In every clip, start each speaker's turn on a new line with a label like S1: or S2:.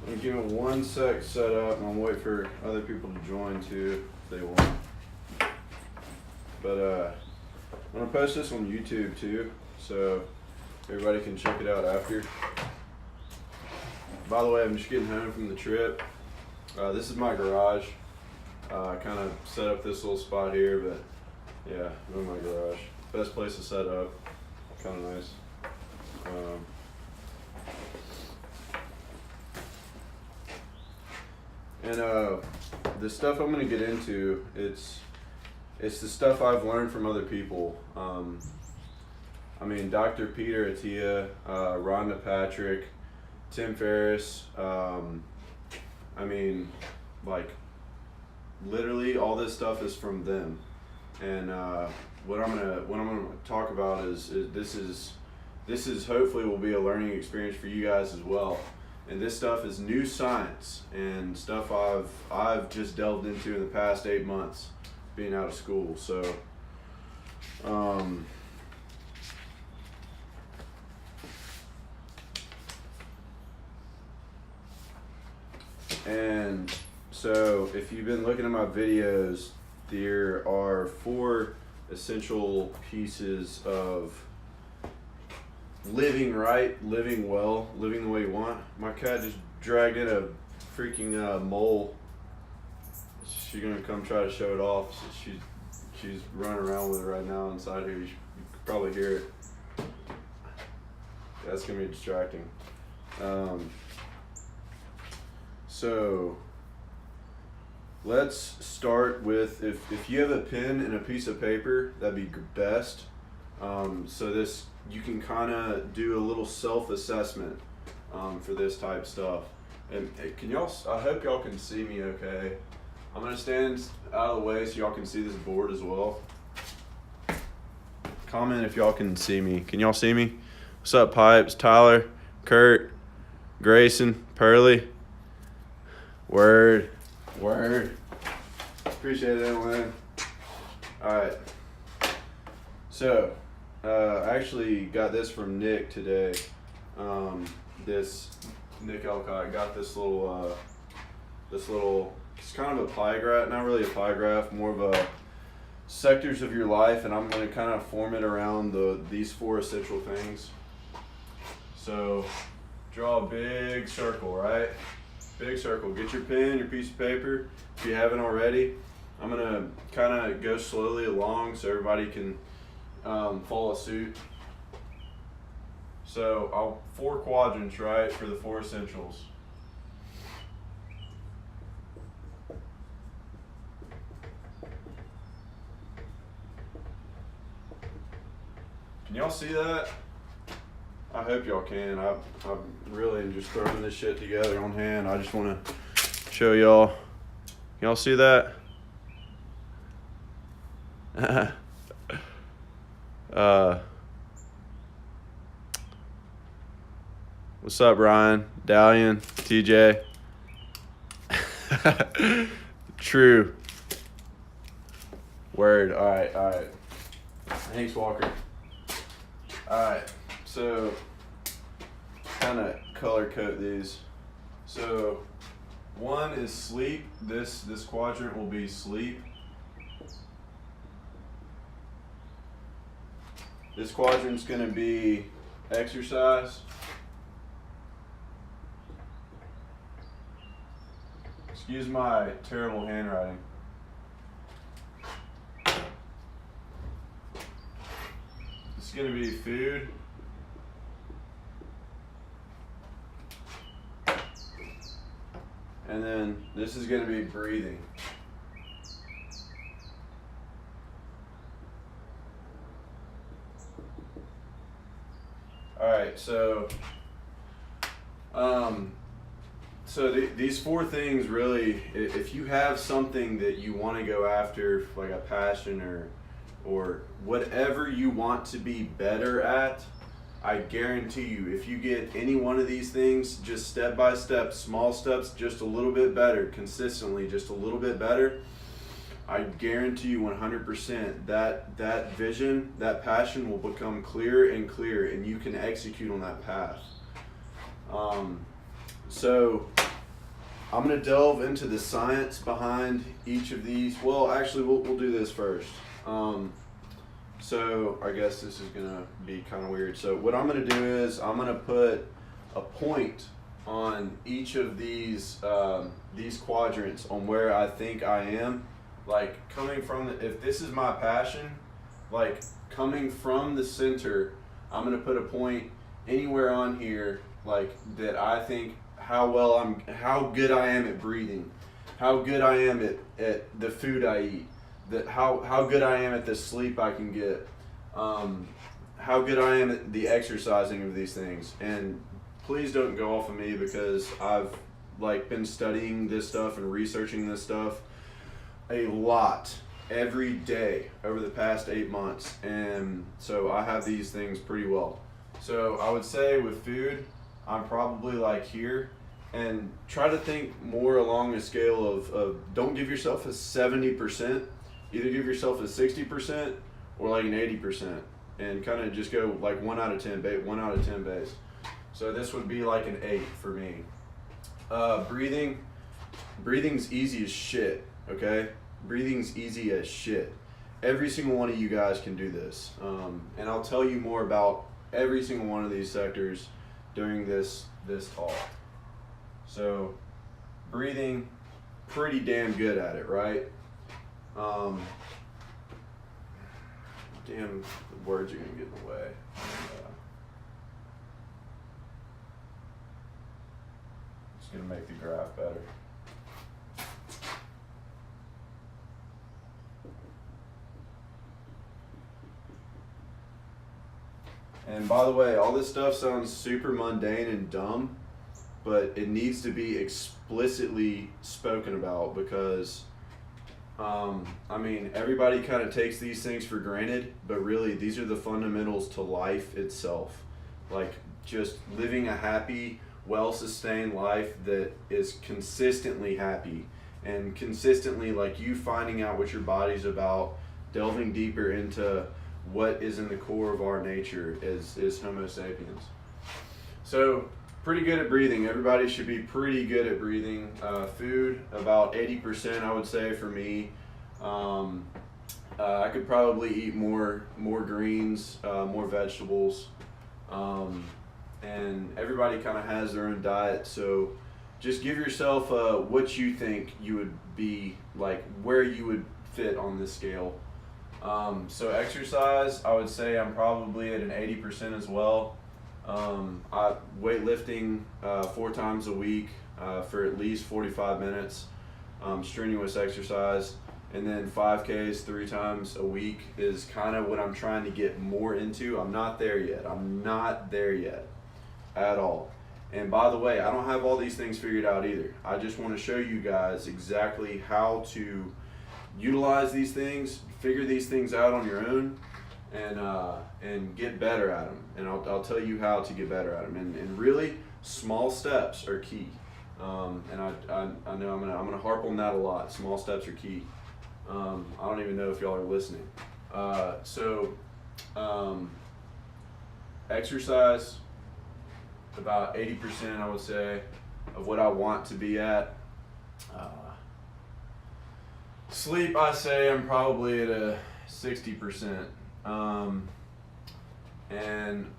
S1: I'm giving one sec set up, and I'm waiting for other people to join too if they want. But I'm gonna post this on YouTube too, so everybody can check it out after. By the way, I'm just getting home from the trip. This is my garage. I kind of set up this little spot here, but yeah, I'm in my garage. Best place to set up. Kind of nice. The stuff I'm going to get into, it's the stuff I've learned from other people. I mean, Dr. Peter Attia, Ronda Patrick, Tim Ferriss. I mean, like, literally all this stuff is from them. And what I'm gonna talk about is this is hopefully will be a learning experience for you guys as well. And this stuff is new science and stuff I've just delved into in the past 8 months being out of school. So and so if you've been looking at my videos, there are 4 essential pieces of living right, living well, living the way you want. My cat just dragged in a freaking mole. She's gonna come try to show it off. So she's running around with it right now inside here. You could probably hear it. That's gonna be distracting. So let's start with, if you have a pen and a piece of paper, that'd be best. So this, you can kind of do a little self-assessment for this type stuff. And can y'all, I hope y'all can see me okay. I'm gonna stand out of the way so y'all can see this board as well. Comment if y'all can see me. Can y'all see me? What's up, Pipes? Tyler, Kurt, Grayson, Pearly. Word. Appreciate it, man. Alright. So, I actually got this from Nick today. Nick Elcott got this little, it's kind of a pie graph, not really a pie graph, more of a sectors of your life, and I'm going to kind of form it around these 4 essential things. So, draw a big circle, right? Big circle. Get your pen, your piece of paper, if you haven't already. I'm going to kind of go slowly along so everybody can follow suit. So 4 quadrants, right, for the 4 essentials. Can y'all see that? I hope y'all can. I'm really just throwing this shit together on hand. I just want to show y'all. Y'all see that? What's up, Ryan, Dalian, TJ? True. Word. All right. Thanks, Walker. All right. So, kind of color code these. So, 1 is sleep. This quadrant will be sleep. This quadrant's going to be exercise. Excuse my terrible handwriting. This is going to be food. And then this is going to be breathing. All right, so these 4 things really, if you have something that you want to go after, like a passion or whatever you want to be better at, I guarantee you, if you get any one of these things, just step by step, small steps, just a little bit better, consistently, just a little bit better, I guarantee you 100% that vision, that passion will become clearer and clearer, and you can execute on that path. So I'm going to delve into the science behind each of these. Well, actually, we'll do this first. So I guess this is going to be kind of weird. So what I'm going to do is I'm going to put a point on each of these quadrants on where I think I am. Like coming from, if this is my passion, like coming from the center, I'm going to put a point anywhere on here, like that I think how good I am at breathing, how good I am at the food I eat, that how good I am at the sleep I can get, how good I am at the exercising of these things. And please don't go off of me, because I've like been studying this stuff and researching this stuff a lot every day over the past 8 months, and so I have these things pretty well. So I would say with food, I'm probably like here, and try to think more along a scale of don't give yourself a 70%, either give yourself a 60% or like an 80%, and kind of just go like 1 out of 10 base. So this would be like an 8 for me. Breathing's easy as shit, okay? Breathing's easy as shit. Every single one of you guys can do this. And I'll tell you more about every single one of these sectors during this talk. So, breathing, pretty damn good at it, right? Damn, the words are gonna get in the way. Just gonna make the graph better. And by the way, all this stuff sounds super mundane and dumb, but it needs to be explicitly spoken about, because, I mean, everybody kind of takes these things for granted, but really these are the fundamentals to life itself. Like just living a happy, well-sustained life that is consistently happy, and consistently like you finding out what your body's about, delving deeper into what is in the core of our nature is Homo sapiens. So pretty good at breathing. Everybody should be pretty good at breathing. Food, about 80% I would say for me. I could probably eat more greens, more vegetables. And everybody kind of has their own diet, so just give yourself what you think you would be, like where you would fit on this scale. So exercise, I would say I'm probably at an 80% as well. Weightlifting 4 times a week for at least 45 minutes, strenuous exercise, and then 5Ks 3 times a week is kind of what I'm trying to get more into. I'm not there yet at all. And by the way, I don't have all these things figured out either. I just want to show you guys exactly how to utilize these things, figure these things out on your own, and get better at them. And I'll tell you how to get better at them. And really, small steps are key. And I know I'm gonna harp on that a lot. Small steps are key. I don't even know if y'all are listening. Exercise, about 80% I would say of what I want to be at. Sleep, I say I'm probably at a 60%. And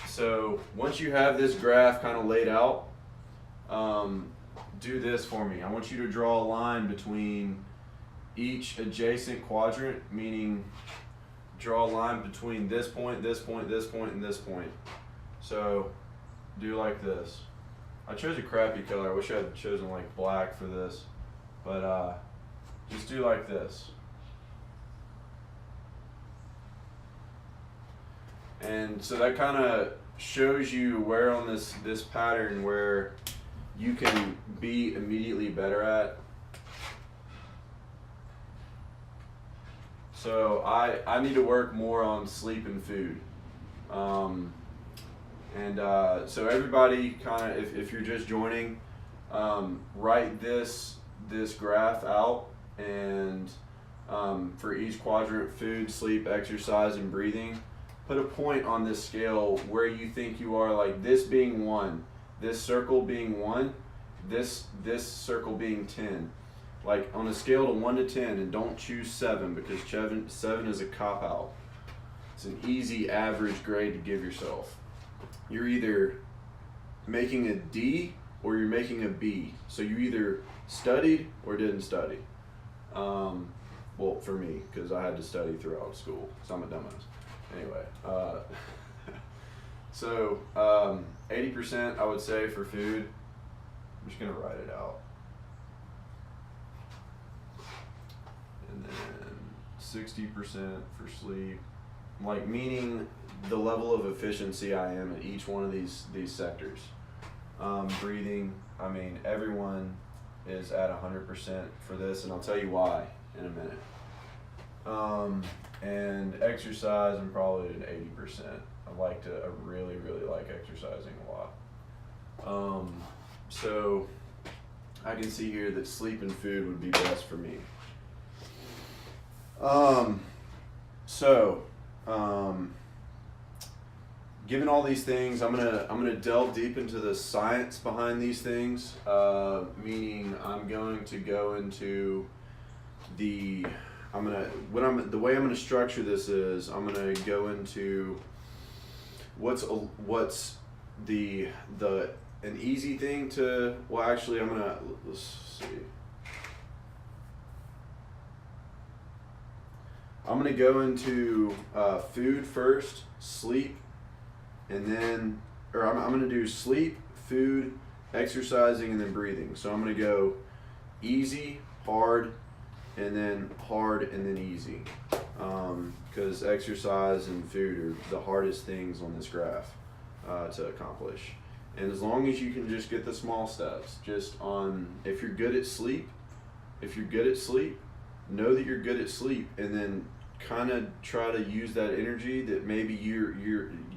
S1: so once you have this graph kind of laid out, do this for me. I want you to draw a line between each adjacent quadrant, meaning draw a line between this point, this point, this point, and this point. So do like this. I chose a crappy color. I wish I had chosen like black for this, but just do like this. And so that kind of shows you where on this pattern where you can be immediately better at. So I need to work more on sleep and food. So everybody kind of, if you're just joining, write this graph out, and for each quadrant, food, sleep, exercise, and breathing, put a point on this scale where you think you are, like this being 1, this circle being 1, this circle being 10. Like on a scale of 1 to 10, and don't choose 7 because 7 is a cop out. It's an easy average grade to give yourself. You're either making a D or you're making a B. So you either studied or didn't study. Well, for me, because I had to study throughout school, so I'm a dumbass. Anyway, so 80% I would say for food. I'm just gonna write it out. And then 60% for sleep, like meaning the level of efficiency I am at each one of these sectors. Breathing, I mean, everyone is at 100% for this, and I'll tell you why in a minute. And exercise, I'm probably at 80%. I really, really like exercising a lot. So I can see here that sleep and food would be best for me. Given all these things, I'm gonna delve deep into the science behind these things. Meaning I'm going to go into the way I'm gonna structure this is I'm gonna go into what's an easy thing to, well actually let's see. I'm gonna go into food first, sleep, and then, I'm gonna do sleep, food, exercising, and then breathing. So I'm gonna go easy, hard, and then easy. Because exercise and food are the hardest things on this graph to accomplish. And as long as you can just get the small steps, if you're good at sleep, know that you're good at sleep, and then kind of try to use that energy that maybe you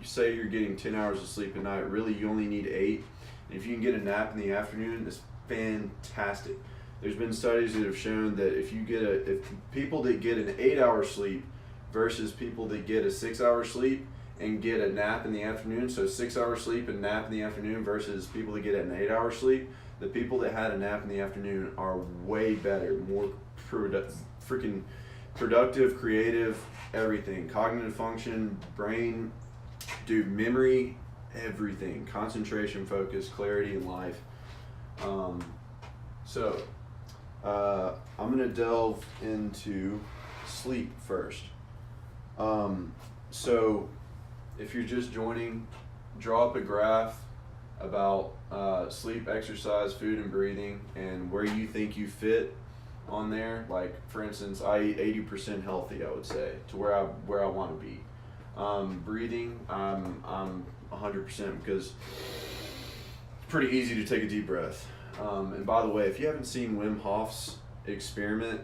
S1: say you're getting 10 hours of sleep a night. Really, you only need 8. And if you can get a nap in the afternoon, it's fantastic. There's been studies that have shown that if people that get an 8-hour sleep versus people that get a 6-hour sleep and get a nap in the afternoon, so 6-hour sleep and nap in the afternoon versus people that get an 8-hour sleep, the people that had a nap in the afternoon are way better, more productive, creative, everything. Cognitive function, brain, memory, everything. Concentration, focus, clarity in life. I'm gonna delve into sleep first. So if you're just joining, draw up a graph about sleep, exercise, food, and breathing, and where you think you fit on there. Like for instance, I eat 80% healthy, I would say, to where I want to be. Breathing, I'm 100% because it's pretty easy to take a deep breath. And by the way, if you haven't seen Wim Hof's experiment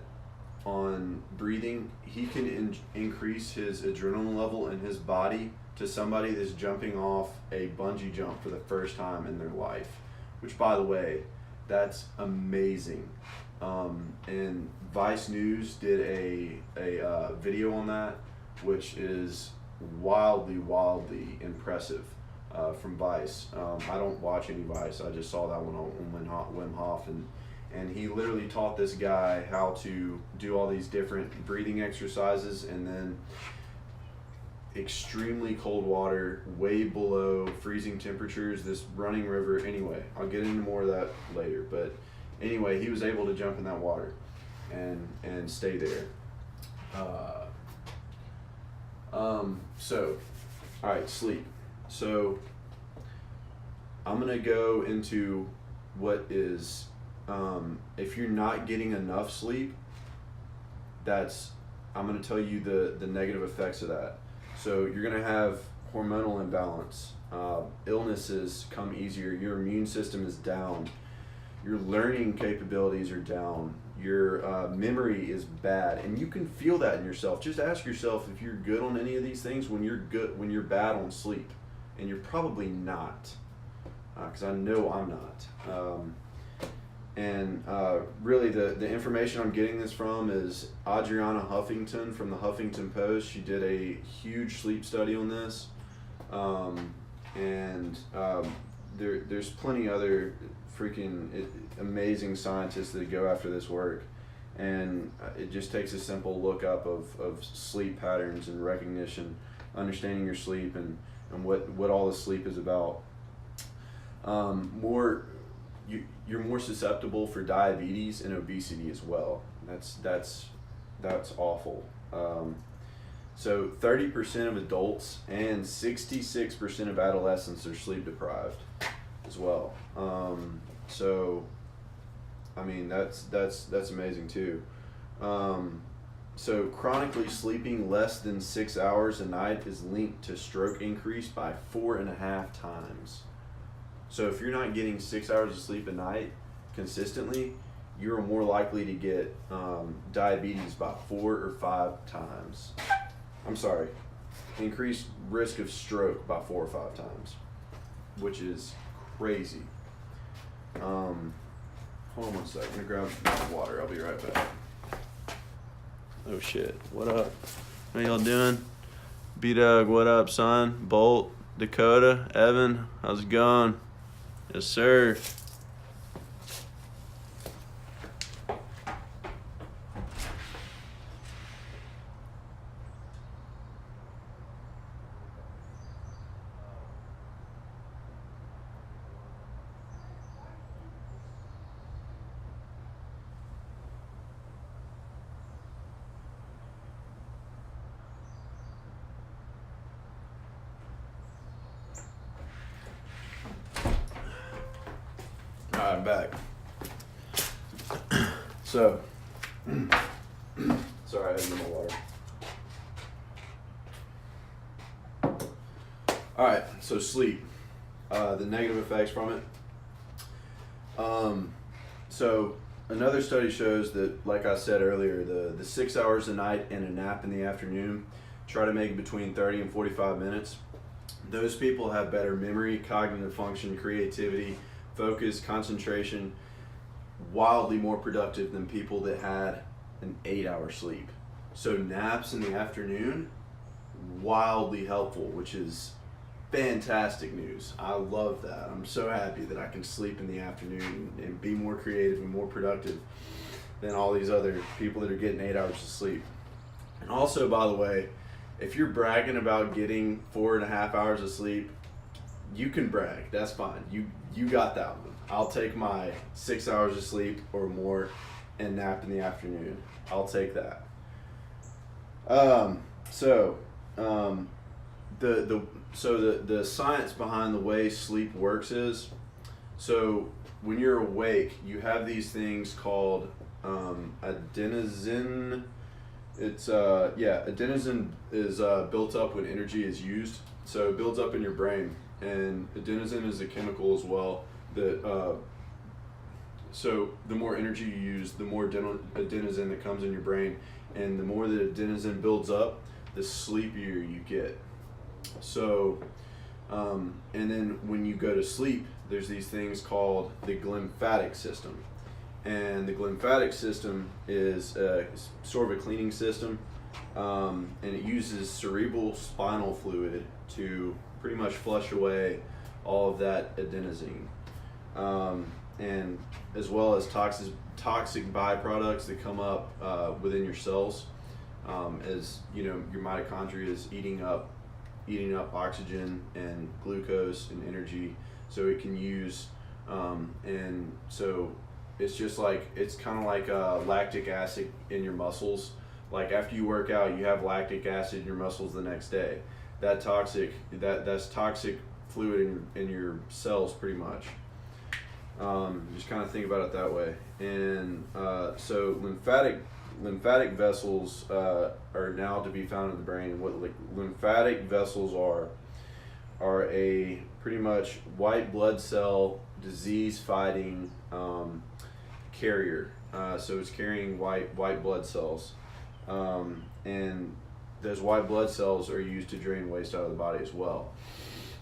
S1: on breathing, he can increase his adrenaline level in his body to somebody that's jumping off a bungee jump for the first time in their life, which by the way, that's amazing. And Vice News did a video on that, which is wildly impressive from Vice. I don't watch any Vice. I just saw that one on Wim Hof, and he literally taught this guy how to do all these different breathing exercises, and then extremely cold water, way below freezing temperatures, this running river. Anyway, I'll get into more of that later, but anyway, he was able to jump in that water and stay there. All right, sleep. So I'm gonna go into what is, if you're not getting enough sleep, I'm gonna tell you the negative effects of that. So you're gonna have hormonal imbalance, illnesses come easier, your immune system is down, your learning capabilities are down, your memory is bad, and you can feel that in yourself. Just ask yourself if you're good on any of these things when you're bad on sleep, and you're probably not, because I know I'm not. Really the information I'm getting this from is Adriana Huffington from the Huffington Post. She did a huge sleep study on this, there's plenty other freaking amazing scientists that go after this work, and it just takes a simple lookup of sleep patterns and recognition, understanding your sleep and what all the sleep is about. You're more susceptible for diabetes and obesity as well. That's awful. So 30% of adults and 66% of adolescents are sleep deprived as well. So I mean that's amazing too. So chronically sleeping less than 6 hours a night is linked to stroke increase by 4.5 times. So if you're not getting 6 hours of sleep a night consistently, you're more likely to get diabetes by 4 or 5 times. I'm sorry, increased risk of stroke by 4 or 5 times, which is crazy. Hold on one sec, I'm gonna grab some water, I'll be right back. Oh shit, what up? How y'all doing? B-Dog, what up, son? Bolt, Dakota, Evan, how's it going? Yes, sir. I'm back. So, sorry, I had no water. All right, so sleep, the negative effects from it. So another study shows that, like I said earlier, the 6 hours a night and a nap in the afternoon, try to make it between 30 and 45 minutes. Those people have better memory, cognitive function, creativity, focus, concentration, wildly more productive than people that had an 8-hour sleep. So naps in the afternoon, wildly helpful, which is fantastic news. I love that. I'm so happy that I can sleep in the afternoon and be more creative and more productive than all these other people that are getting 8 hours of sleep. And also, by the way, if you're bragging about getting 4.5 hours of sleep, you can brag. That's fine. You got that one. I'll take my 6 hours of sleep or more and nap in the afternoon. I'll take that. The science behind the way sleep works is, so when you're awake, you have these things called adenosine. Adenosine is built up when energy is used. So it builds up in your brain. And adenosine is a chemical as well that, so the more energy you use, the more adenosine that comes in your brain, and the more that adenosine builds up, the sleepier you get. So, and then when you go to sleep, there's these things called the glymphatic system. And the glymphatic system is sort of a cleaning system, and it uses cerebral spinal fluid to pretty much flush away all of that adenosine, and as well as toxic byproducts that come up within your cells, as you know, your mitochondria is eating up oxygen and glucose and energy, so it can use, and so it's kind of like lactic acid in your muscles. Like after you work out, you have lactic acid in your muscles the next day. That's toxic fluid in your cells, pretty much. Just kind of think about it that way. And so lymphatic vessels are now to be found in the brain. What lymphatic vessels are a pretty much white blood cell disease fighting carrier. So it's carrying white blood cells, and those white blood cells are used to drain waste out of the body as well.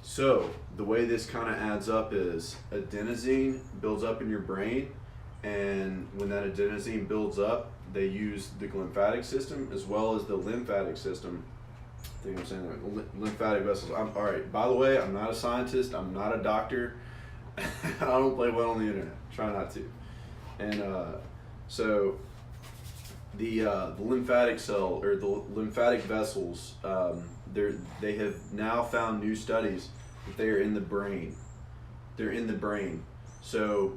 S1: So the way this kind of adds up is adenosine builds up in your brain, and when that adenosine builds up, they use the glymphatic system as well as the lymphatic system. I think I'm saying that. Lymphatic vessels. All right, by the way, I'm not a scientist, I'm not a doctor. I don't play well on the internet. Try not to. And so the lymphatic cell or the lymphatic vessels, they have now found new studies that they are in the brain. They're in the brain. So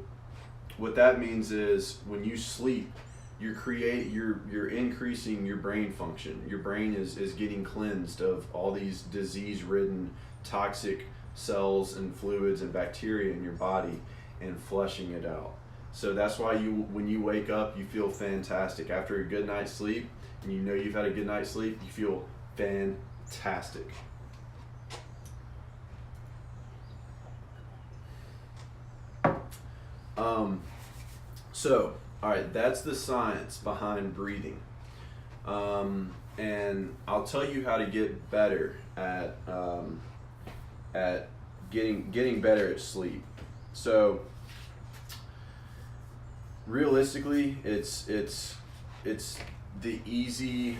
S1: what that means is when you sleep, you're increasing your brain function. Your brain is getting cleansed of all these disease-ridden toxic cells and fluids and bacteria in your body and flushing it out. So that's why when you wake up, you feel fantastic. After a good night's sleep, and you know you've had a good night's sleep, you feel fantastic. So, all right, that's the science behind breathing. And I'll tell you how to get better at getting better at sleep. So, realistically, it's the easy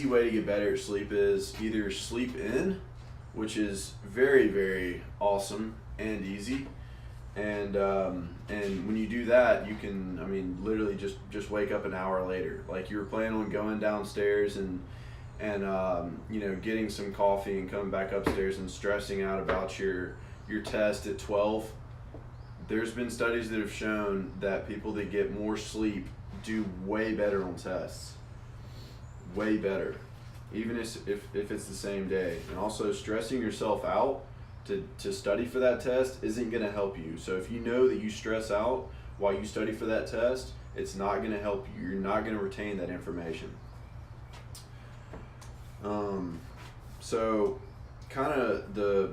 S1: way to get better at sleep is either sleep in, which is very, very awesome and easy. And when you do that, you can, I mean, literally just wake up an hour later. Like you were planning on going downstairs and you know, getting some coffee and coming back upstairs and stressing out about your test at 12. There's been studies that have shown that people that get more sleep do way better on tests. Way better. Even if it's the same day. And also stressing yourself out to study for that test isn't going to help you. So if you know that you stress out while you study for that test, it's not going to help you. You're not going to retain that information. So kind of the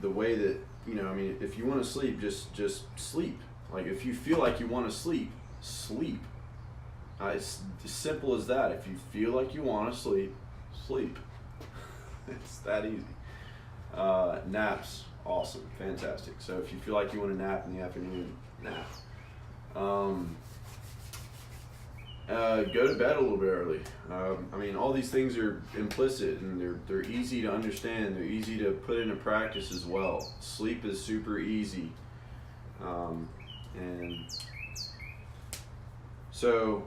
S1: way that, you know, I mean, if you want to sleep, just sleep. Like if you feel like you want to sleep, sleep. It's as simple as that. If you feel like you want to sleep, sleep. It's that easy. Naps, awesome, fantastic. So if you feel like you want to nap in the afternoon, nap. Go to bed a little bit early. I mean, all these things are implicit and they're easy to understand. They're easy to put into practice as well. Sleep is super easy. And so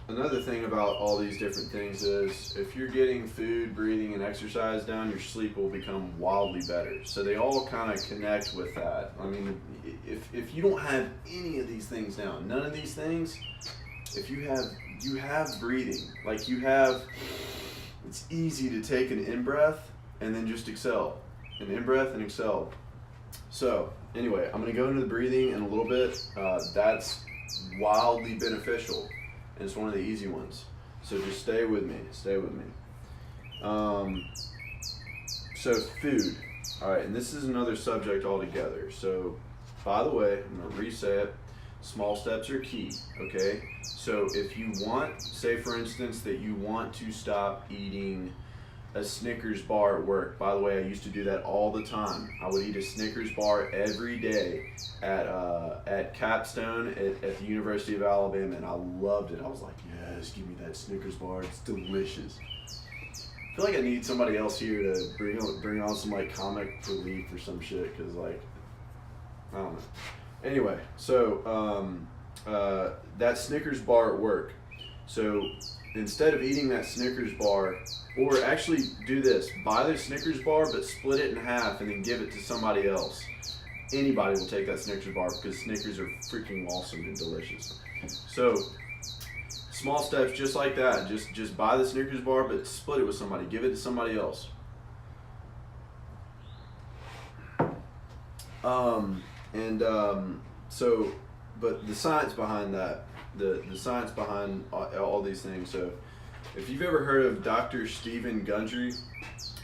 S1: another thing about all these different things is if you're getting food, breathing, and exercise down, your sleep will become wildly better. So they all kind of connect with that. I mean, if you don't have any of these things down, none of these things, if you have breathing, like it's easy to take an in-breath and then just exhale. An in-breath and exhale. So anyway, I'm going to go into the breathing in a little bit. That's wildly beneficial. And it's one of the easy ones. So just stay with me. So food. All right, and this is another subject altogether. So by the way, I'm going to re-say it. Small steps are key, okay? So if you want, say for instance, that you want to stop eating a Snickers bar at work. By the way, I used to do that all the time. I would eat a Snickers bar every day at Capstone at the University of Alabama, and I loved it. I was like, yes, give me that Snickers bar. It's delicious. I feel like I need somebody else here to bring on some like comic relief or some shit, because like, I don't know. Anyway, so that Snickers bar at work. So instead of eating that Snickers bar, or actually do this, buy the Snickers bar but split it in half and then give it to somebody else. Anybody will take that Snickers bar because Snickers are freaking awesome and delicious. So small steps just like that. Just buy the Snickers bar but split it with somebody. Give it to somebody else. So, but the science behind that, the science behind all these things. So if you've ever heard of Dr. Stephen Gundry,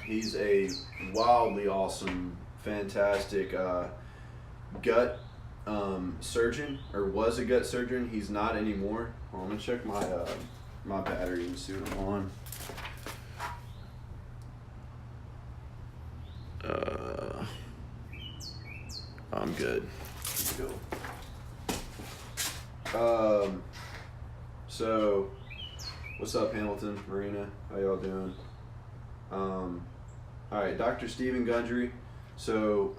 S1: he's a wildly awesome, fantastic gut surgeon, or was a gut surgeon. He's not anymore. Well, I'm gonna check my battery and see what I'm on. I'm good. Let's go. So what's up, Hamilton, Marina? How y'all doing? All right, Dr. Stephen Gundry. So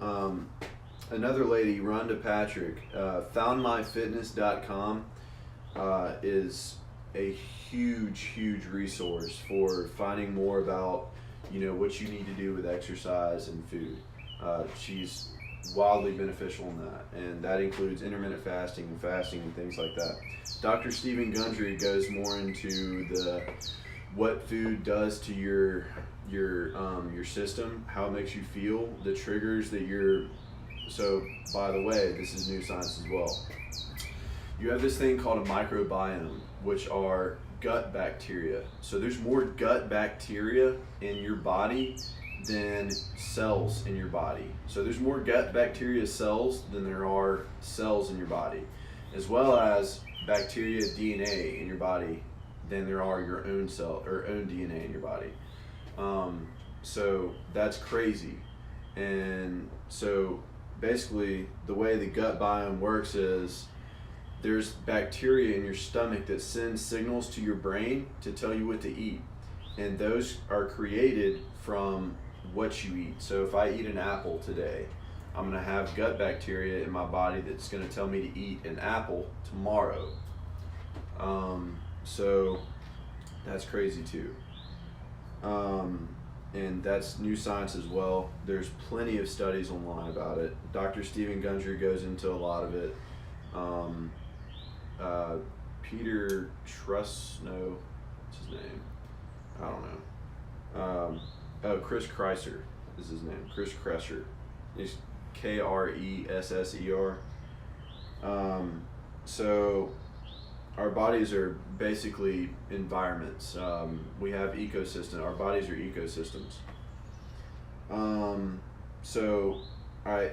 S1: another lady, Ronda Patrick, foundmyfitness.com is a huge resource for finding more about, what you need to do with exercise and food. She's wildly beneficial in that, and that includes intermittent fasting and things like that. Dr. Stephen Gundry goes more into what food does to your system, how it makes you feel, the triggers that so by the way, this is new science as well. You have this thing called a microbiome, which are gut bacteria. So there's more gut bacteria in your body than cells in your body. So there's more gut bacteria cells than there are cells in your body, as well as bacteria DNA in your body than there are your own cell or own DNA in your body. So that's crazy. And so basically the way the gut biome works is there's bacteria in your stomach that send signals to your brain to tell you what to eat. And those are created from what you eat. So if I eat an apple today, I'm gonna have gut bacteria in my body that's gonna tell me to eat an apple tomorrow. So that's crazy too. And that's new science as well. There's plenty of studies online about it. Dr. Stephen Gundry goes into a lot of it. Peter Trusno, what's his name? I don't know. Chris Kresser is his name. Chris Kresser. He's Kresser. So our bodies are basically environments. We have ecosystem. Our bodies are ecosystems.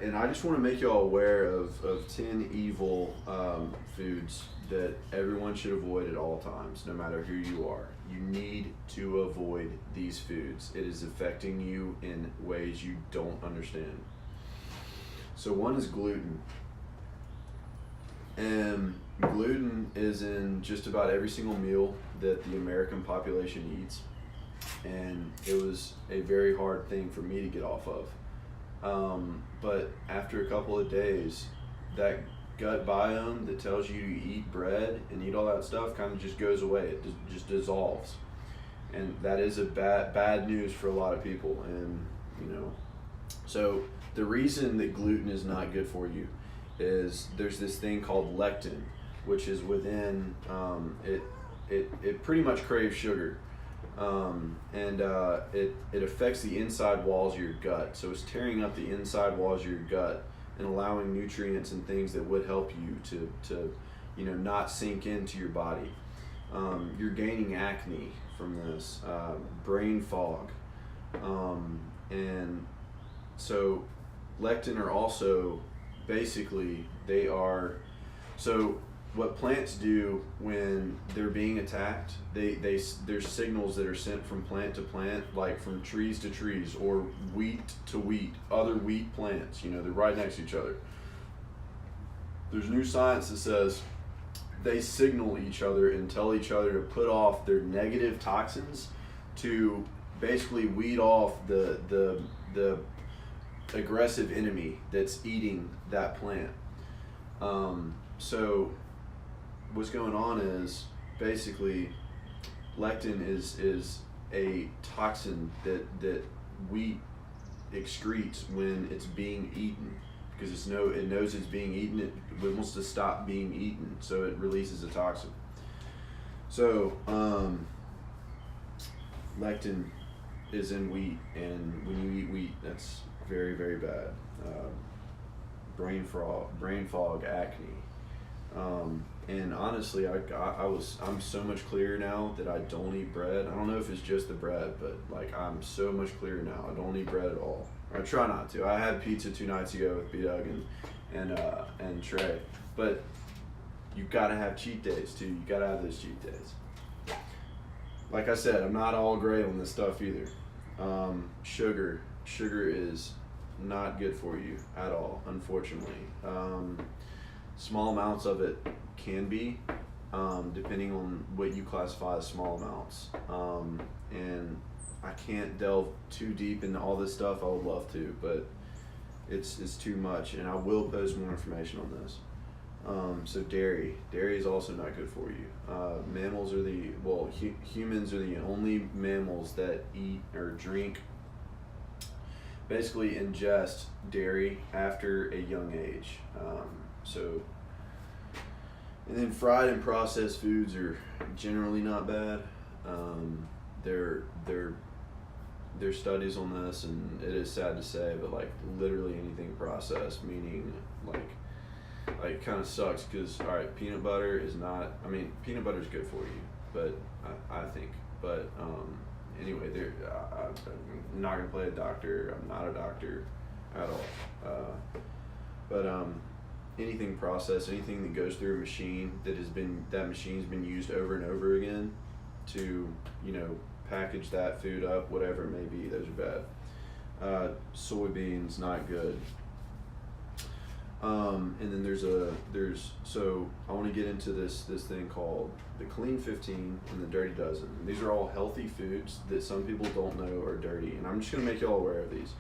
S1: And I just want to make you all aware of 10 evil foods that everyone should avoid at all times, no matter who you are. You need to avoid these foods. It is affecting you in ways you don't understand. So one is gluten. And gluten is in just about every single meal that the American population eats. And it was a very hard thing for me to get off of. But after a couple of days, that gut biome that tells you to eat bread and eat all that stuff kind of just goes away. It just dissolves. And that is a bad news for a lot of people. And, so the reason that gluten is not good for you is there's this thing called lectin, which is within, it pretty much craves sugar. It affects the inside walls of your gut. So it's tearing up the inside walls of your gut and allowing nutrients and things that would help you to not sink into your body. You're gaining acne from this, brain fog. And so lectin are also basically, so what plants do when they're being attacked, there's signals that are sent from plant to plant, like from trees to trees or wheat to wheat, other wheat plants, they're right next to each other. There's new science that says they signal each other and tell each other to put off their negative toxins to basically weed off the aggressive enemy that's eating that plant. So what's going on is basically lectin is a toxin that wheat excretes when it's being eaten, because it knows it's being eaten. It wants to stop being eaten, so it releases a toxin. So lectin is in wheat, and when you eat wheat, that's very, very bad. Brain fog, acne. And honestly, I'm so much clearer now that I don't eat bread. I don't know if it's just the bread, but I'm so much clearer now. I don't eat bread at all. I try not to. I had pizza 2 nights ago with B-Dug and Trey. But you gotta have cheat days too. You gotta have those cheat days. Like I said, I'm not all great on this stuff either. Sugar is not good for you at all, unfortunately. Small amounts of it can be, depending on what you classify as small amounts. And I can't delve too deep into all this stuff. I would love to, but it's too much, and I will post more information on this. So dairy is also not good for you. Mammals are humans are the only mammals that eat or drink, basically ingest dairy after a young age. And then fried and processed foods are generally not bad. There's studies on this, and it is sad to say, but like literally anything processed, meaning like kind of sucks, because all right, peanut butter is not. I mean, peanut butter is good for you, but I think. But anyway, I'm not gonna play a doctor. I'm not a doctor at all. But anything processed, anything that goes through a machine that machine's been used over and over again to, you know, package that food up, whatever it may be, those are bad. Soybeans, not good. And then so I want to get into this thing called the Clean 15 and the Dirty Dozen. And these are all healthy foods that some people don't know are dirty, and I'm just going to make y'all aware of these.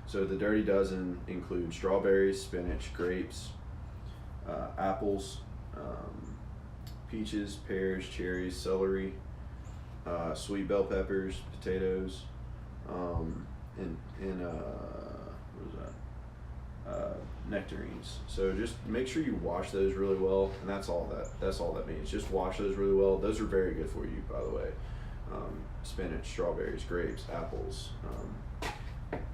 S1: So the Dirty Dozen include strawberries, spinach, grapes, apples, peaches, pears, cherries, celery, sweet bell peppers, potatoes, and what is that? Nectarines. So just make sure you wash those really well, and that's all that means. Just wash those really well. Those are very good for you, by the way. Spinach, strawberries, grapes, apples.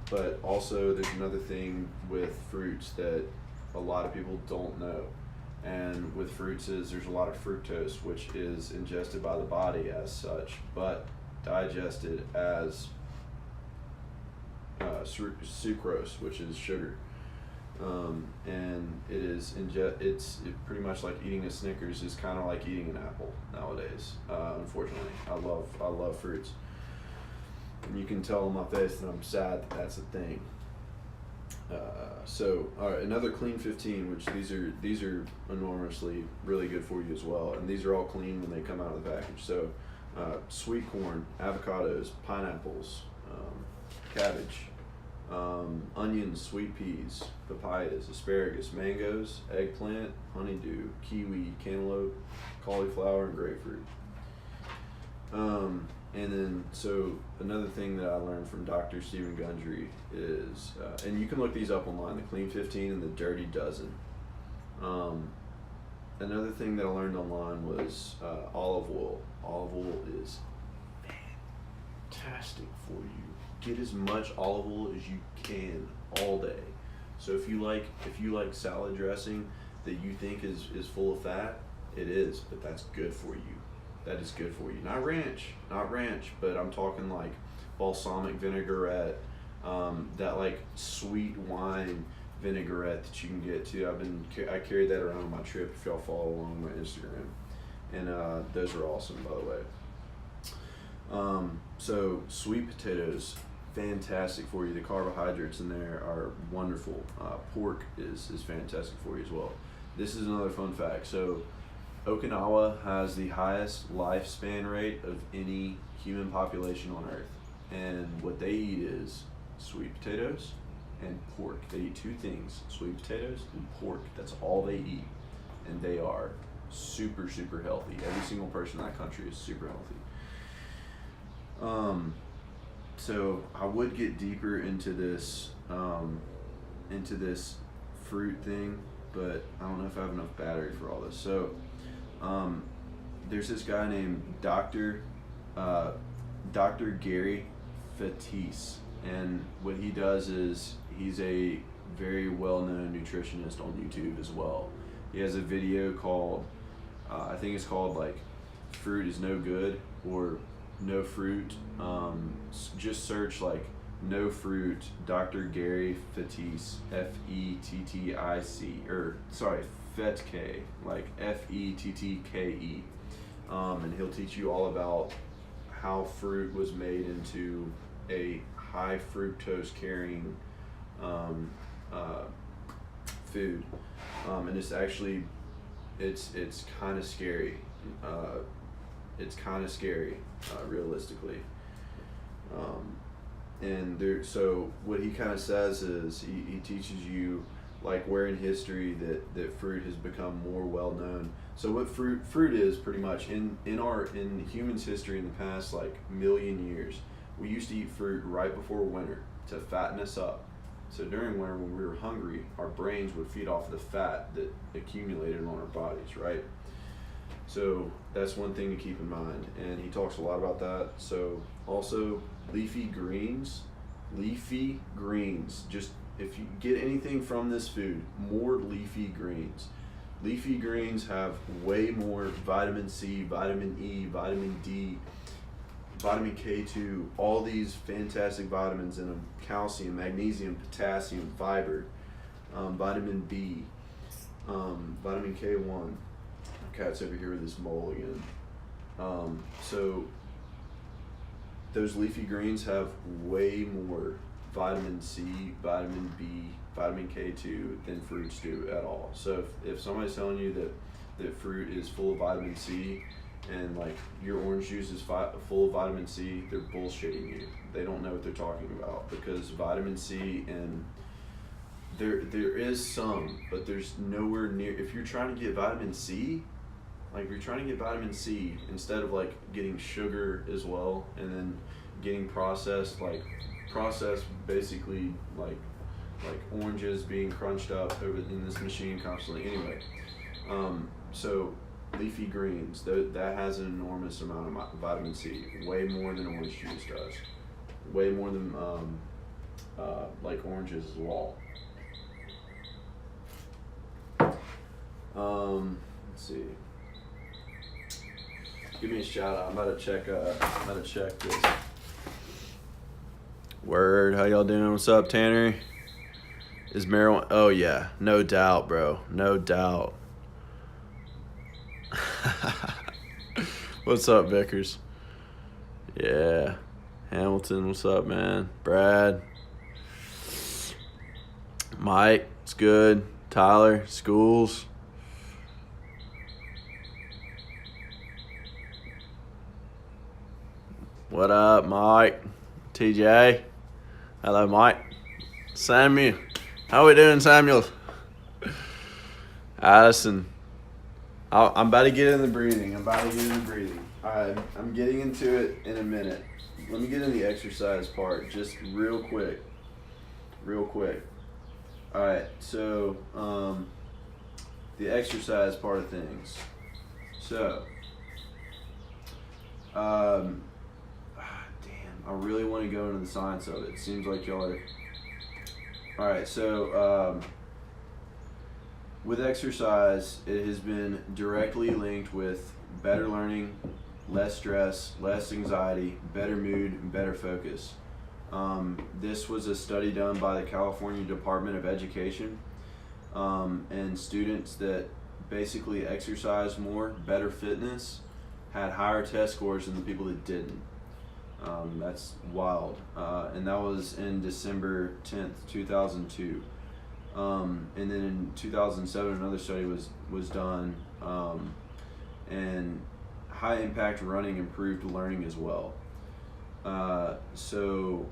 S1: But also there's another thing with fruits that a lot of people don't know. And with fruits is there's a lot of fructose, which is ingested by the body as such, but digested as sucrose, which is sugar. And it's pretty much like eating a Snickers is kind of like eating an apple nowadays. Unfortunately, I love fruits, and you can tell on my face that I'm sad that that's a thing. So all right, another Clean 15, which these are enormously really good for you as well, and these are all clean when they come out of the package. So sweet corn, avocados, pineapples, cabbage, onions, sweet peas, papayas, asparagus, mangoes, eggplant, honeydew, kiwi, cantaloupe, cauliflower, and grapefruit. And then, so another thing that I learned from Dr. Stephen Gundry is, and you can look these up online, the Clean 15 and the Dirty Dozen. Another thing that I learned online was olive oil. Olive oil is fantastic for you. Get as much olive oil as you can all day. So if you like salad dressing that you think is full of fat, it is, but that's good for you. That is good for you. Not ranch, but I'm talking like balsamic vinaigrette, that like sweet wine vinaigrette that you can get too. I carried that around on my trip if y'all follow along my Instagram. And those are awesome, by the way. So sweet potatoes, fantastic for you. The carbohydrates in there are wonderful. Pork is fantastic for you as well. This is another fun fact. So Okinawa has the highest lifespan rate of any human population on Earth. And what they eat is sweet potatoes and pork. They eat two things, sweet potatoes and pork. That's all they eat. And they are super, super healthy. Every single person in that country is super healthy. So I would get deeper into this fruit thing, but I don't know if I have enough battery for all this. So there's this guy named Dr. Gary Fettke, and what he does is he's a very well-known nutritionist on YouTube as well. He has a video called, I think it's called like Fruit is No Good or No Fruit. Just search like No Fruit, Dr. Gary Fettke, Fettic, or sorry, Fettke, like Fettke. And he'll teach you all about how fruit was made into a high fructose carrying food. And it's actually, it's kind of scary. It's kind of scary, realistically. and there, so what he kind of says is he teaches you like where in history that fruit has become more well known. So what fruit is pretty much in humans history in the past like million years, we used to eat fruit right before winter to fatten us up. So during winter when we were hungry, our brains would feed off the fat that accumulated on our bodies, right? So that's one thing to keep in mind, and he talks a lot about that. So also leafy greens, just if you get anything from this food, more leafy greens. Leafy greens have way more vitamin C, vitamin E, vitamin D, vitamin K2, all these fantastic vitamins in them, calcium, magnesium, potassium, fiber, vitamin B, vitamin K1. Cat's over here with this mole again. So those leafy greens have way more vitamin C, vitamin B, vitamin K2 than fruits do at all. So if somebody's telling you that fruit is full of vitamin C and like your orange juice is full of vitamin C, they're bullshitting you. They don't know what they're talking about, because vitamin C, and there is some, but there's nowhere near. If you're trying to get vitamin C, like if you're trying to get vitamin C, instead of like getting sugar as well and then getting processed basically like oranges being crunched up over in this machine constantly. Anyway, so leafy greens, that has an enormous amount of vitamin C, way more than orange juice does, way more than like oranges as well. Let's see. Give me a shout out. I'm about to check this. Word, how y'all doing? What's up, Tanner? Is marijuana? Oh yeah, no doubt, bro. No doubt. What's up, Vickers? Yeah. Hamilton, what's up, man? Brad. Mike, it's good. Tyler, Schools. What up, Mike? TJ. Hello, Mike. Samuel. How we doing, Samuel? Addison. I'm about to get in the breathing. I'm getting into it in a minute. Let me get in the exercise part just real quick. All right, so the exercise part of things. So, damn, I really want to go into the science of it. It seems like y'all are. All right, so with exercise, it has been directly linked with better learning, less stress, less anxiety, better mood, and better focus. This was a study done by the California Department of Education, and students that basically exercised more, better fitness, had higher test scores than the people that didn't. That's wild. And that was in December 10th, 2002. And then in 2007, another study was done, and high impact running improved learning as well. So,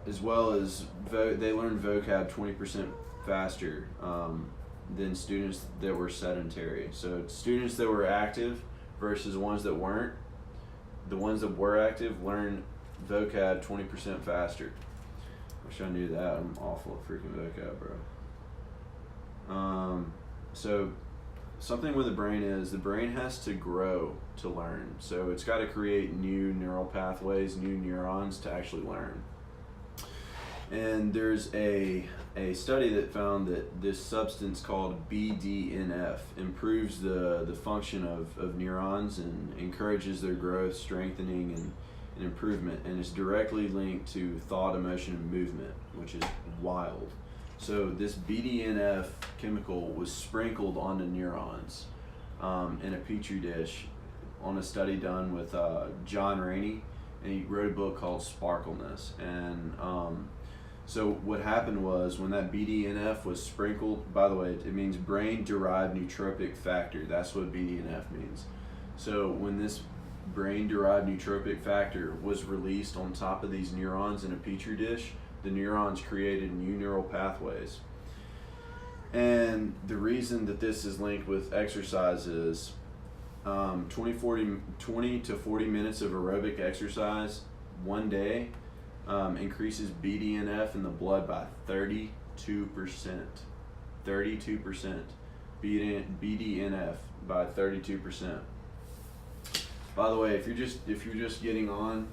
S1: as well as they learned vocab 20% faster than students that were sedentary. So students that were active versus ones that weren't. The ones that were active learned vocab 20% faster. Wish I knew that. I'm awful at freaking vocab, bro. So something with the brain is the brain has to grow to learn. So it's got to create new neural pathways, new neurons to actually learn. And there's a study that found that this substance called BDNF improves the function of neurons and encourages their growth, strengthening, and improvement, and is directly linked to thought, emotion, and movement, which is wild. So this BDNF chemical was sprinkled onto neurons in a petri dish on a study done with John Rainey, and he wrote a book called Sparkleness. And so what happened was when that BDNF was sprinkled, by the way, it means brain-derived nootropic factor. That's what BDNF means. So when this brain-derived nootropic factor was released on top of these neurons in a petri dish, the neurons created new neural pathways. And the reason that this is linked with exercise is 20 to 40 minutes of aerobic exercise one day increases BDNF in the blood by 32%. 32%. BDNF by 32%. By the way, if you're just getting on,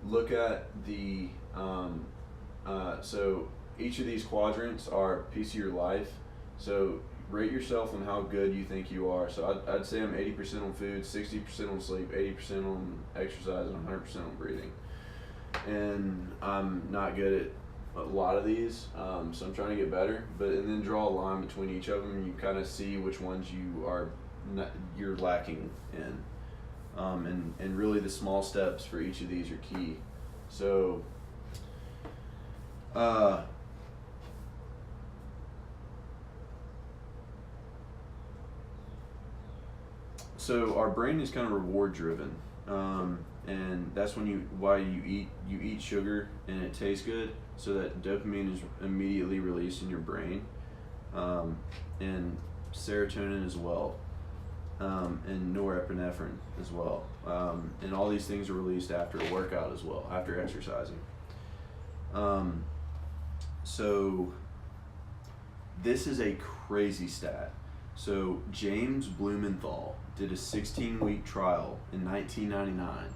S1: look at the so each of these quadrants are a piece of your life. So rate yourself on how good you think you are. So I'd say I'm 80% on food, 60% on sleep, 80% on exercise, and 100% on breathing. And I'm not good at a lot of these, so I'm trying to get better. And then draw a line between each of them, and you kind of see which ones you're lacking in. And really the small steps for each of these are key. So so our brain is kind of reward driven, and that's why you eat sugar and it tastes good, so that dopamine is immediately released in your brain, and serotonin as well, and norepinephrine as well, and all these things are released after a workout as well, after exercising. So this is a crazy stat. So James Blumenthal did a 16-week trial in 1999,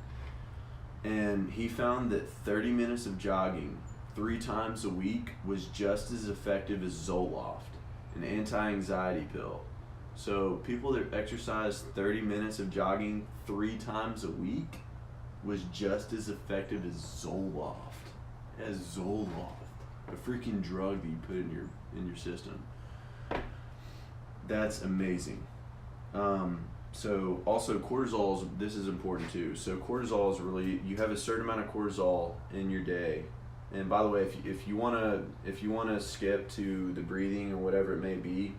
S1: and he found that 30 minutes of jogging 3 times a week was just as effective as Zoloft, an anti-anxiety pill. So people that exercise 30 minutes of jogging 3 times a week was just as effective as Zoloft. A freaking drug that you put in your system. That's amazing. So also cortisol, this is important too. So cortisol is really, you have a certain amount of cortisol in your day. And by the way, if you wanna skip to the breathing or whatever it may be,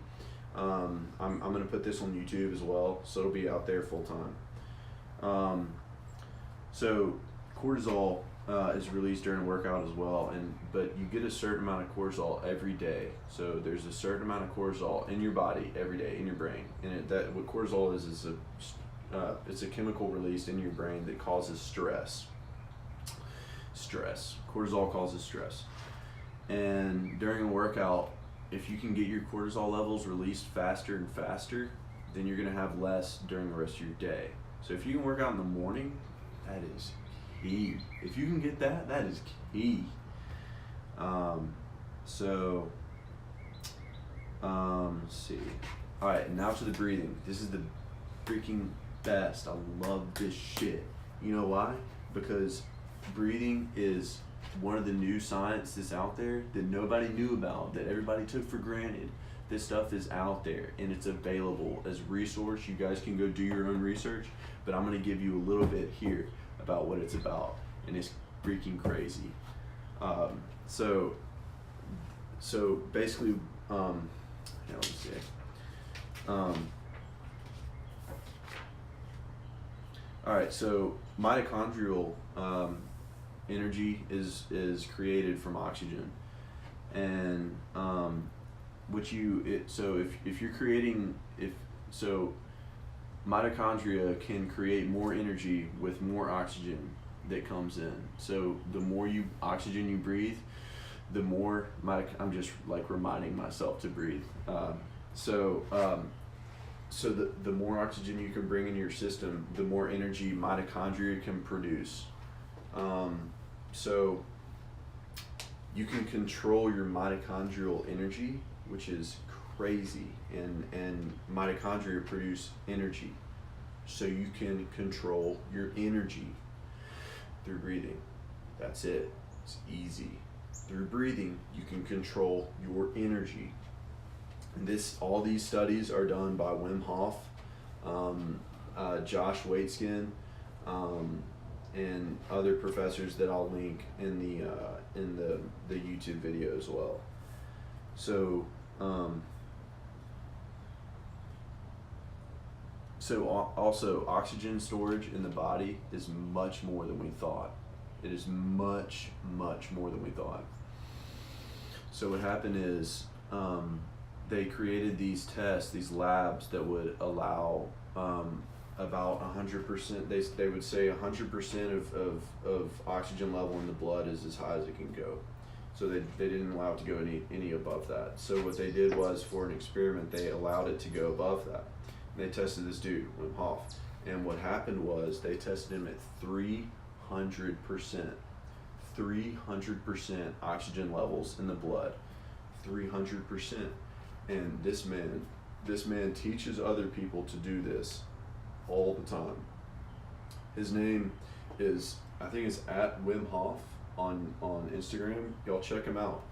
S1: I'm gonna put this on YouTube as well, so it'll be out there full time. So cortisol is released during a workout as well, but you get a certain amount of cortisol every day. So there's a certain amount of cortisol in your body every day, in your brain, and what cortisol is it's a chemical released in your brain that causes stress. Cortisol causes stress, and during a workout, if you can get your cortisol levels released faster and faster, then you're gonna have less during the rest of your day. So if you can work out in the morning, that is key. If you can get that, that is key. Let's see. All right, now to the breathing. This is the freaking best. I love this shit. You know why? Because breathing is one of the new science that's out there that nobody knew about, that everybody took for granted. This stuff is out there and it's available as a resource. You guys can go do your own research, but I'm gonna give you a little bit here about what it's about, and it's freaking crazy. So basically, let me see. All right, so mitochondrial energy is created from oxygen, and mitochondria can create more energy with more oxygen that comes in. So the more oxygen you breathe, the more I'm just like reminding myself to breathe. So the more oxygen you can bring in your system, the more energy mitochondria can produce. So you can control your mitochondrial energy, which is crazy, and mitochondria produce energy. So you can control your energy through breathing. That's it. It's easy. Through breathing, you can control your energy. And all these studies are done by Wim Hof, Josh Waitzkin, and other professors that I'll link in the YouTube video as well. So So also, oxygen storage in the body is much more than we thought. It is much, much more than we thought. So what happened is they created these tests, these labs that would allow about 100%, they would say 100% of oxygen level in the blood is as high as it can go. So they didn't allow it to go any above that. So what they did was, for an experiment, they allowed it to go above that. And they tested this dude, Wim Hof. And what happened was they tested him at 300%. 300% oxygen levels in the blood. 300%. And this man teaches other people to do this all the time. His name is, I think it's at Wim Hof on Instagram. Y'all check him out.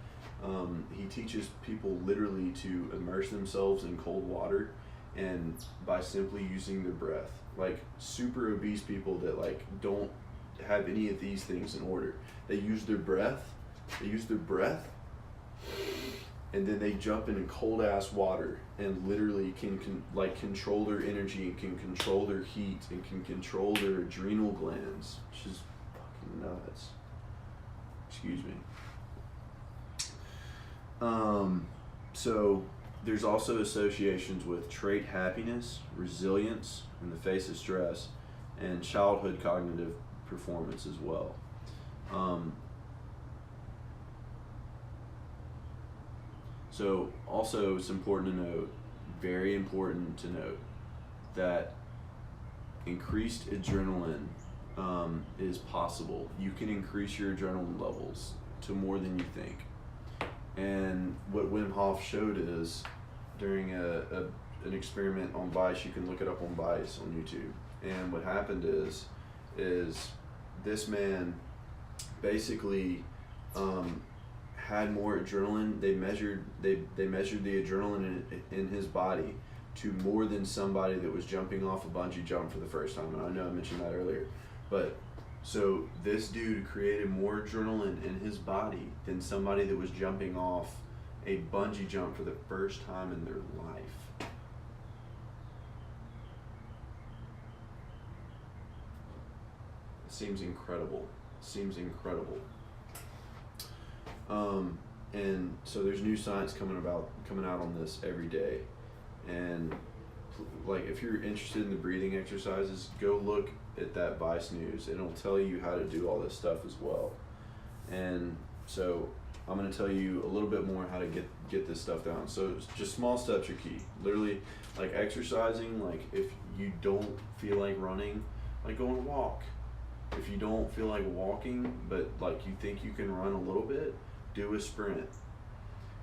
S1: He teaches people literally to immerse themselves in cold water, and by simply using their breath. Like super obese people that like don't have any of these things in order. They use their breath, and then they jump in cold ass water and literally can like control their energy and can control their heat and can control their adrenal glands, which is fucking nuts. Excuse me. So there's also associations with trait happiness, resilience in the face of stress, and childhood cognitive performance as well. So also it's important to note, very important to note, that increased adrenaline is possible. You can increase your adrenaline levels to more than you think. And what Wim Hof showed is, during an experiment on Vice, you can look it up on Vice on YouTube. And what happened is this man basically had more adrenaline. They measured the adrenaline in his body to more than somebody that was jumping off a bungee jump for the first time. And I know I mentioned that earlier, but so this dude created more adrenaline in his body than somebody that was jumping off a bungee jump for the first time in their life. It seems incredible. And so there's new science coming out on this every day. And like, if you're interested in the breathing exercises, go look at that Vice News. It'll tell you how to do all this stuff as well. And so I'm going to tell you a little bit more how to get this stuff down. So just small steps are key. Literally, like exercising, like if you don't feel like running, like go and walk. If you don't feel like walking, but like you think you can run a little bit, do a sprint.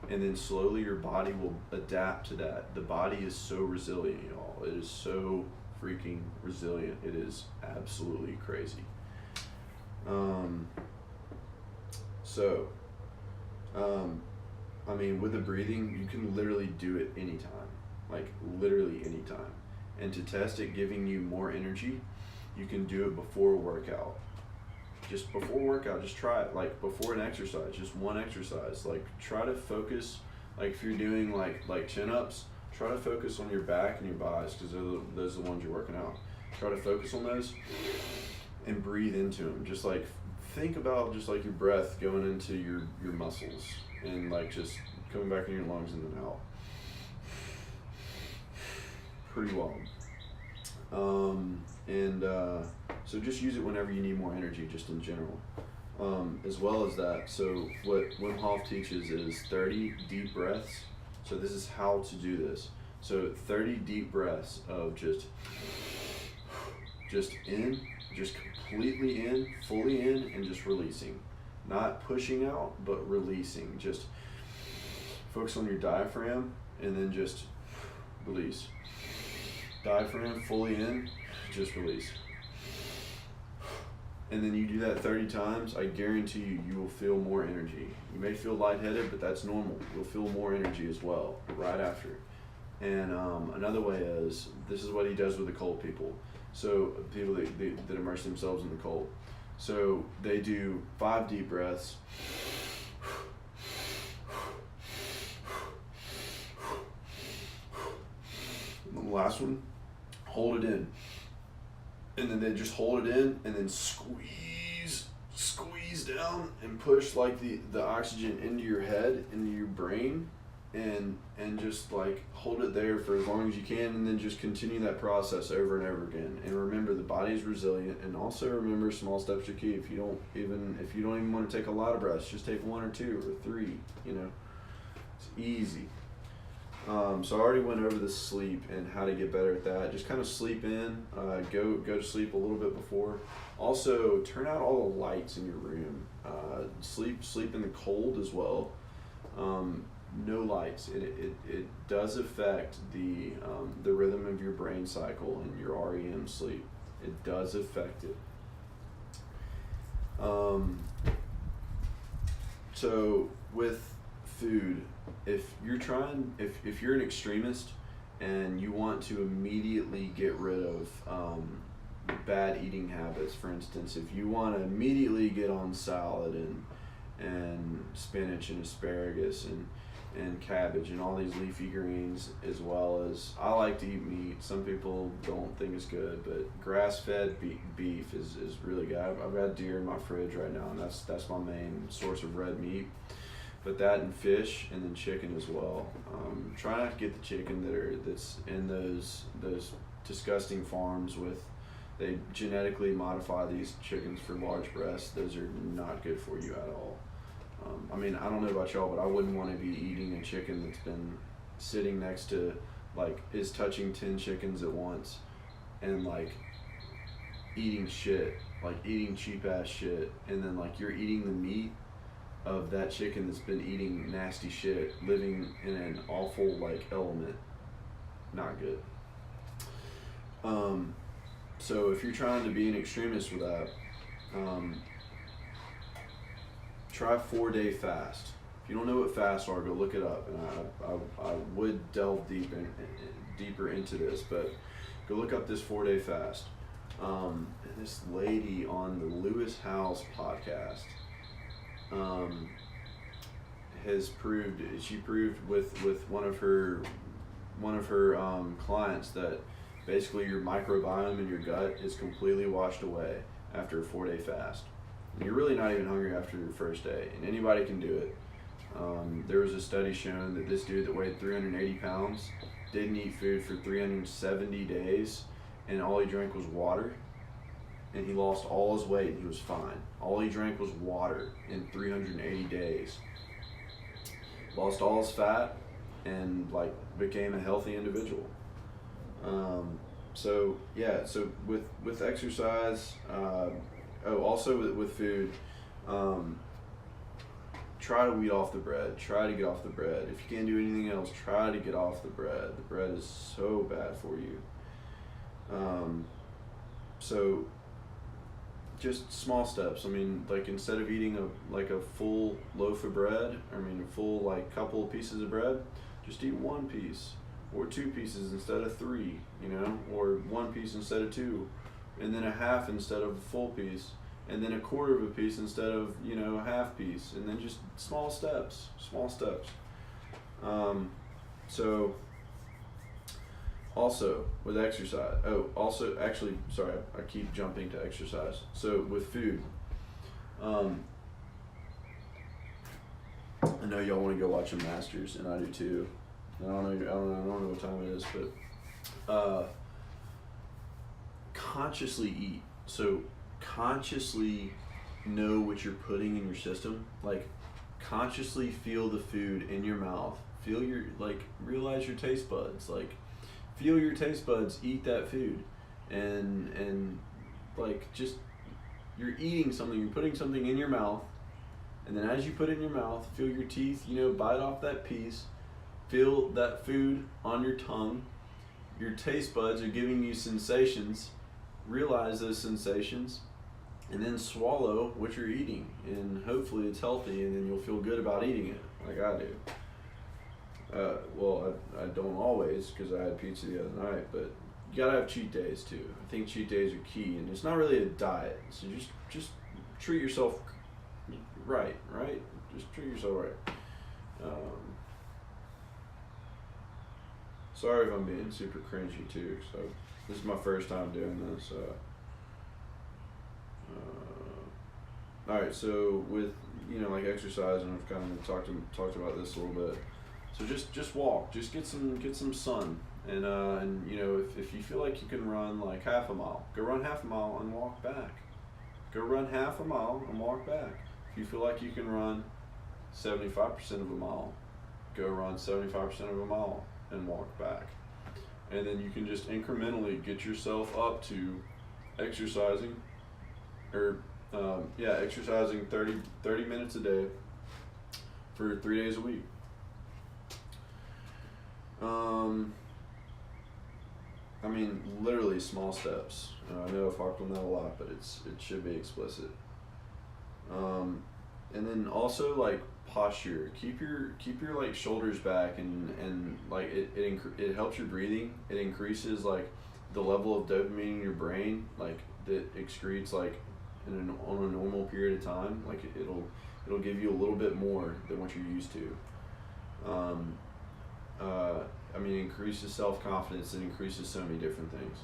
S1: And then slowly your body will adapt to that. The body is so resilient, y'all. It is so freaking resilient. It is absolutely crazy. I mean, with the breathing, you can literally do it anytime. Like literally anytime. And to test it giving you more energy, you can do it before a workout. Just before workout, just try it. Like before an exercise, just one exercise. Like try to focus, like if you're doing like chin-ups, try to focus on your back and your buys, because those are the ones you're working out. Try to focus on those and breathe into them. Just like think about just like your breath going into your muscles and like just coming back in your lungs and then out. Pretty wild. So just use it whenever you need more energy, just in general. As well as that, so what Wim Hof teaches is 30 deep breaths. So this is how to do this. So 30 deep breaths of just in, just completely in, fully in, and just releasing. Not pushing out, but releasing. Just focus on your diaphragm and then just release. Diaphragm fully in, just release. And then you do that 30 times, I guarantee you will feel more energy. You may feel lightheaded, but that's normal. You'll feel more energy as well, right after. And another way is, this is what he does with the cold people. So people that immerse themselves in the cold. So they do 5 deep breaths. And the last one, hold it in, and then just hold it in, and then squeeze down and push like the oxygen into your head, into your brain, and just like hold it there for as long as you can, and then just continue that process over and over again. And remember, the body's resilient, and also remember, small steps are key. If you don't even want to take a lot of breaths, just take 1 or 2 or 3. You know, it's easy. So I already went over the sleep and how to get better at that. Just kind of sleep in, go to sleep a little bit before. Also, turn out all the lights in your room. Sleep in the cold as well. No lights. It does affect the rhythm of your brain cycle and your REM sleep. It does affect it. So with food, if you're an extremist and you want to immediately get rid of bad eating habits, for instance, if you want to immediately get on salad and spinach and asparagus and cabbage and all these leafy greens, as well as, I like to eat meat. Some people don't think it's good, but grass-fed beef is really good. I've got deer in my fridge right now, and that's my main source of red meat. But that and fish, and then chicken as well. Try not to get the chicken that's in those disgusting farms with, they genetically modify these chickens for large breasts. Those are not good for you at all. I mean, I don't know about y'all, but I wouldn't want to be eating a chicken that's been sitting next to, like, is touching 10 chickens at once, and like eating shit, like eating cheap ass shit, and then like you're eating the meat of that chicken that's been eating nasty shit, living in an awful like element. Not good. So if you're trying to be an extremist with that, try 4-day fast. If you don't know what fasts are, go look it up. And I would delve deeper into this, but go look up this 4-day fast. And this lady on the Lewis Howes podcast has proved with one of her clients that basically your microbiome in your gut is completely washed away after a 4-day fast. And you're really not even hungry after your first day, and anybody can do it. There was a study showing that this dude that weighed 380 pounds didn't eat food for 370 days, and all he drank was water, and he lost all his weight and he was fine. All he drank was water in 380 days. Lost all his fat and like became a healthy individual. So yeah, so with exercise, also with food, try to weed off the bread. Try to get off the bread. If you can't do anything else, try to get off the bread. The bread is so bad for you. So just small steps. I mean, like instead of eating a full loaf of bread, a full like couple of pieces of bread, just eat 1 piece or 2 pieces instead of 3, or 1 piece instead of 2, and then a half instead of a full piece, and then a quarter of a piece instead of, a half piece, and then just small steps. So also with exercise, I keep jumping to exercise. So with food, I know y'all want to go watch the Masters, and I do too. I don't know what time it is, but consciously eat. So consciously know what you're putting in your system. Like consciously feel the food in your mouth. Feel your, realize your taste buds. Feel your taste buds eat that food, and just you're eating something. You're putting something in your mouth, and then as you put it in your mouth, feel your teeth. Bite off that piece. Feel that food on your tongue. Your taste buds are giving you sensations. Realize those sensations, and then swallow what you're eating, and hopefully it's healthy, and then you'll feel good about eating it, like I do. I don't always, because I had pizza the other night, but you gotta have cheat days too. I think cheat days are key, and it's not really a diet, so just treat yourself right? Just treat yourself right. Sorry if I'm being super cringy too. So this is my first time doing this. All right, so with like exercise, and I've kind of talked about this a little bit. So just walk, just get some sun, and if you feel like you can run like half a mile, go run half a mile and walk back. Go run half a mile and walk back. If you feel like you can run 75% of a mile, go run 75% of a mile and walk back. And then you can just incrementally get yourself up to exercising, or exercising 30 minutes a day for 3 days a week. I mean, literally small steps. I know I've harped on that a lot, but it should be explicit. And then also like posture. Keep your like shoulders back, and like it helps your breathing. It increases like the level of dopamine in your brain, like that excretes like on a normal period of time. Like it'll give you a little bit more than what you're used to. I mean, it increases self-confidence. It increases so many different things.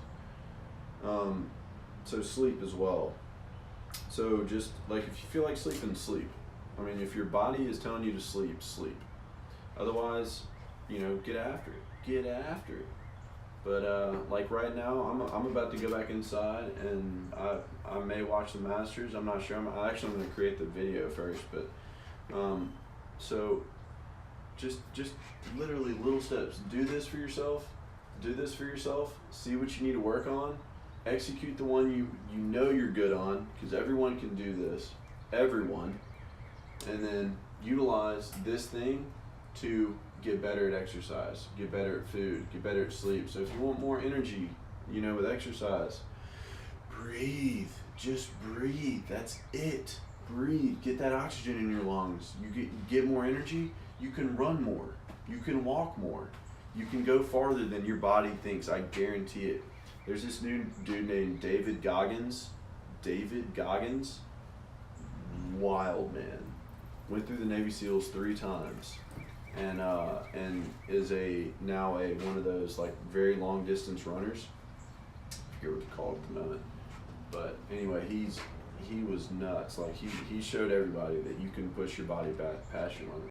S1: So sleep as well. So just like if you feel like sleeping, sleep. I mean, if your body is telling you to sleep, sleep. Otherwise, get after it. But like right now, I'm about to go back inside, and I may watch the Masters. I'm not sure. I'm going to create the video first, but so just literally little steps. Do this for yourself. See what you need to work on. Execute the one you know you're good on, because everyone can do this. Everyone. And then utilize this thing to get better at exercise, get better at food, get better at sleep. So if you want more energy, with exercise, breathe. Just breathe. That's it. Breathe. Get that oxygen in your lungs. You get more energy. You can run more. You can walk more. You can go farther than your body thinks. I guarantee it. There's this new dude named David Goggins. Wild man. Went through the Navy SEALs 3 times, and is now one of those like very long distance runners. I forget what to call it at the moment, but anyway, he was nuts. Like he showed everybody that you can push your body back past your limits.